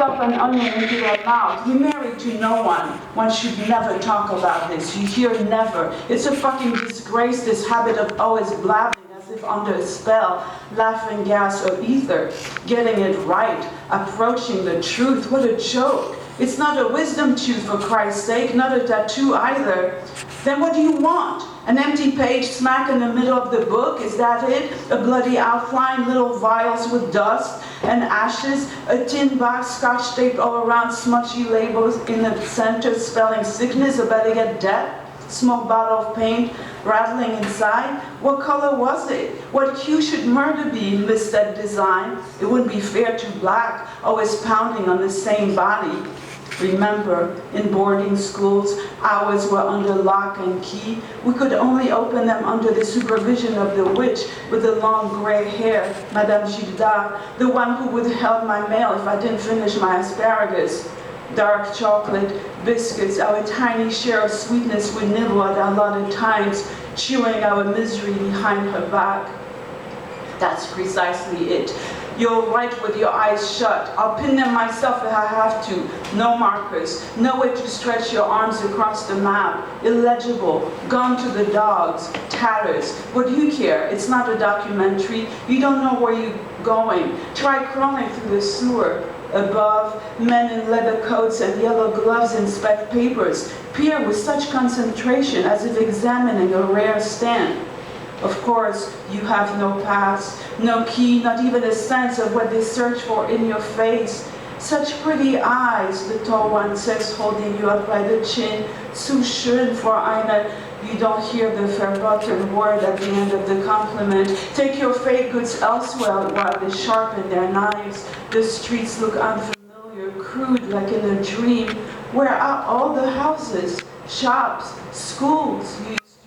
stuff an onion into their mouth. You're married to no one. One should never talk about this. You hear never. It's a fucking disgrace, this habit of always blabbing as if under a spell, laughing gas or ether, getting it right, approaching the truth. What a joke. It's not a wisdom tooth, for Christ's sake, not a tattoo either. Then what do you want? An empty page smack in the middle of the book, is that it? A bloody outline, little vials with dust and ashes, a tin box scotch taped all around, smudgy labels in the center spelling sickness, or better yet death, small bottle of paint rattling inside. What color was it? What hue should murder be, missaid design? It wouldn't be fair to black, always pounding on the same body. Remember, in boarding schools, ours were under lock and key. We could only open them under the supervision of the witch with the long gray hair, Madame Gilda, the one who would help my mail if I didn't finish my asparagus. Dark chocolate, biscuits, our tiny share of sweetness we nibble at allotted times, chewing our misery behind her back. That's precisely it. You'll write with your eyes shut. I'll pin them myself if I have to. No markers, no way to stretch your arms across the map. Illegible, gone to the dogs, tatters. What do you care? It's not a documentary. You don't know where you're going. Try crawling through the sewer. Above, men in leather coats and yellow gloves inspect papers, peer with such concentration as if examining a rare stamp. Of course, you have no pass, no key, not even a sense of what they search for in your face. Such pretty eyes, the tall one says, holding you up by the chin. So schön for eine. You don't hear the verboten word at the end of the compliment. Take your fake goods elsewhere while they sharpen their knives. The streets look unfamiliar, crude, like in a dream. Where are all the houses, shops, schools?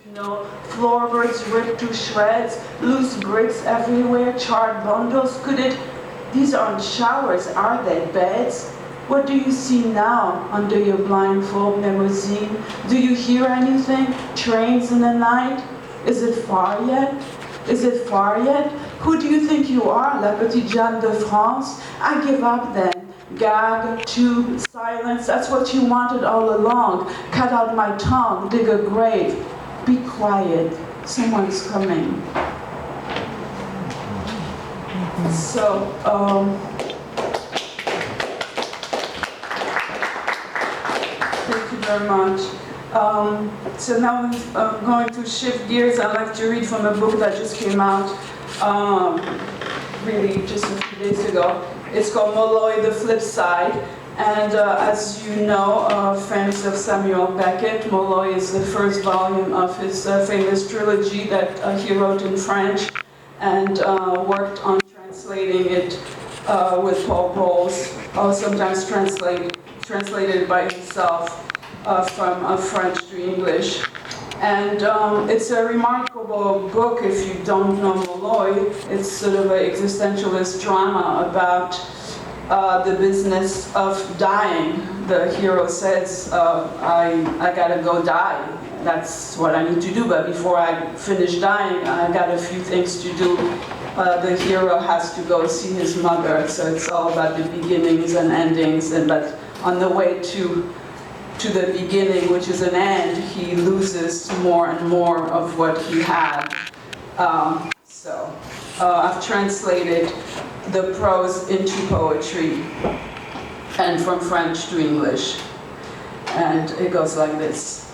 You know, floorboards ripped to shreds, loose bricks everywhere, charred bundles. Could it? These aren't showers, are they? Beds? What do you see now under your blindfold limousine? Do you hear anything? Trains in the night? Is it far yet? Is it far yet? Who do you think you are, La Petite Jeanne de France? I give up then. Gag, tube, silence, that's what you wanted all along. Cut out my tongue, dig a grave. Be quiet, someone's coming. So, thank you very much. So now I'm going to shift gears. I'd like to read from a book that just came out really just a few days ago. It's called Molloy, The Flip Side. And as you know, fans of Samuel Beckett, Molloy is the first volume of his famous trilogy that he wrote in French and worked on translating it with Paul Bowles, sometimes translated by himself from French to English. And it's a remarkable book if you don't know Molloy. It's sort of an existentialist drama about the business of dying. The hero says, I gotta go die. That's what I need to do, but before I finish dying, I got a few things to do. The hero has to go see his mother, so it's all about the beginnings and endings, but on the way to the beginning, which is an end, he loses more and more of what he had. I've translated the prose into poetry and from French to English. And it goes like this.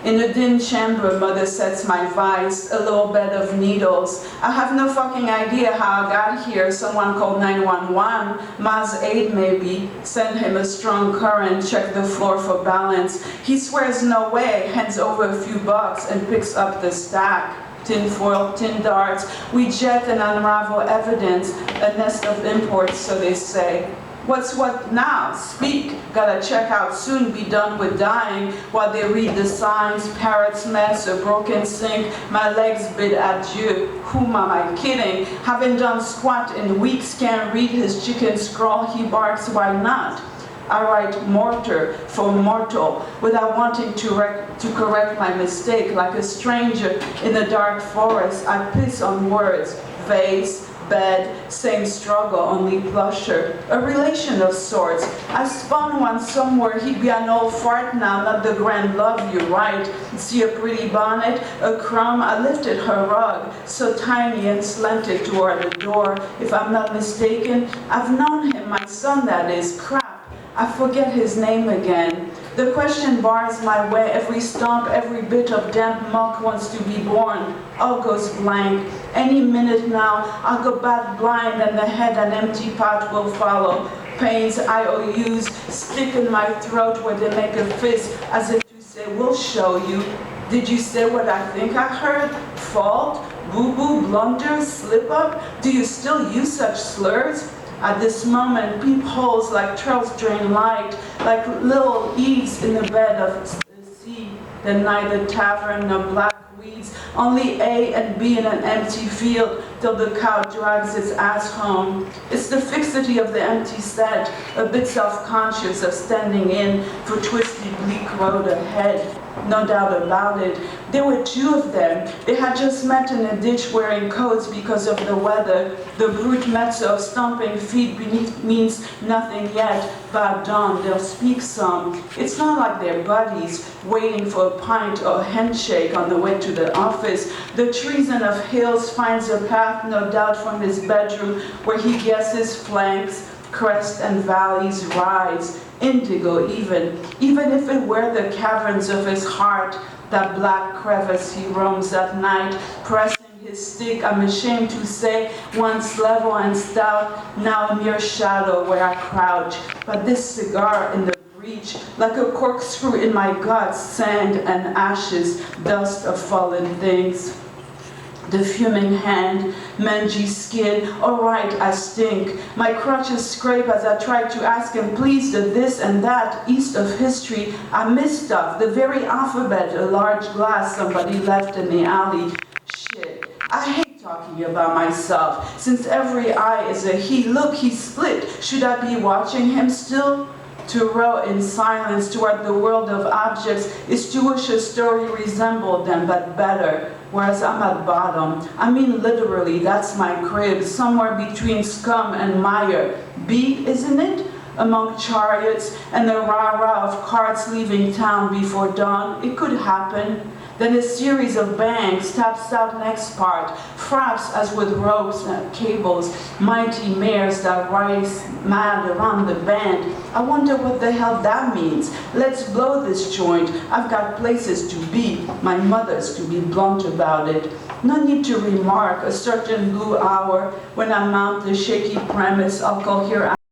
In a dim chamber, mother sets my vice, a little bed of needles. I have no fucking idea how I got here. Someone called 911, Ma's aide maybe, send him a strong current, check the floor for balance. He swears no way, hands over a few bucks and picks up the stack. Tin foil, tin darts, we jet and unravel evidence, a nest of imports, so they say. What's what now? Speak. Gotta check out soon, be done with dying, while they read the signs, parrot's mess, a broken sink, my legs bid adieu. Whom am I kidding? Haven't done squat in weeks, can't read his chicken scrawl, he barks, why not? I write mortar for mortal, without wanting to correct my mistake. Like a stranger in a dark forest, I piss on words, vase, bed, same struggle, only plusher. A relation of sorts. I spun one somewhere, he'd be an old fart now, not the grand love, you're right. See a pretty bonnet, a crumb, I lifted her rug, so tiny and slanted toward the door. If I'm not mistaken, I've known him, my son that is, crap. I forget his name again. The question bars my way, every stump, every bit of damp muck wants to be born. All goes blank. Any minute now, I'll go bat blind and the head an empty pot will follow. Pains, IOUs, stick in my throat where they make a fist, as if to say, we'll show you. Did you say what I think I heard? Fault? Boo-boo? Blunder? Slip-up? Do you still use such slurs? At this moment, peepholes like trails drain light, like little eaves in the bed of the sea. Then neither tavern nor black weeds, only A and B in an empty field till the cow drags its ass home. It's the fixity of the empty set, a bit self-conscious of standing in for twisty bleak road ahead. No doubt about it. There were two of them. They had just met in a ditch wearing coats because of the weather. The brute mezzo of stomping feet beneath means nothing yet, but at dawn they'll speak some. It's not like they're buddies, waiting for a pint or a handshake on the way to the office. The treason of hills finds a path, no doubt, from his bedroom, where he guesses flanks, crest and valleys rise, indigo even if it were the caverns of his heart, that black crevice he roams at night, pressing his stick, I'm ashamed to say, once level and stout, now a mere shadow where I crouch. But this cigar in the breach, like a corkscrew in my guts, sand and ashes, dust of fallen things. The fuming hand, mangy skin, all right, I stink. My crutches scrape as I try to ask him, please, the this and that, east of history. I miss stuff, the very alphabet, a large glass somebody left in the alley. Shit, I hate talking about myself, since every eye is a he. Look, he's split. Should I be watching him still? To row in silence toward the world of objects is to wish a story resembled them, but better. Whereas I'm at bottom. I mean literally, that's my crib, somewhere between scum and mire. B, isn't it? Among chariots and the rah-rah of carts leaving town before dawn. It could happen. Then a series of bangs taps out next part, fraps as with ropes and cables, mighty mares that rise mad around the band. I wonder what the hell that means. Let's blow this joint. I've got places to be, my mother's to be blunt about it. No need to remark a certain blue hour when I mount the shaky premise I'll cohere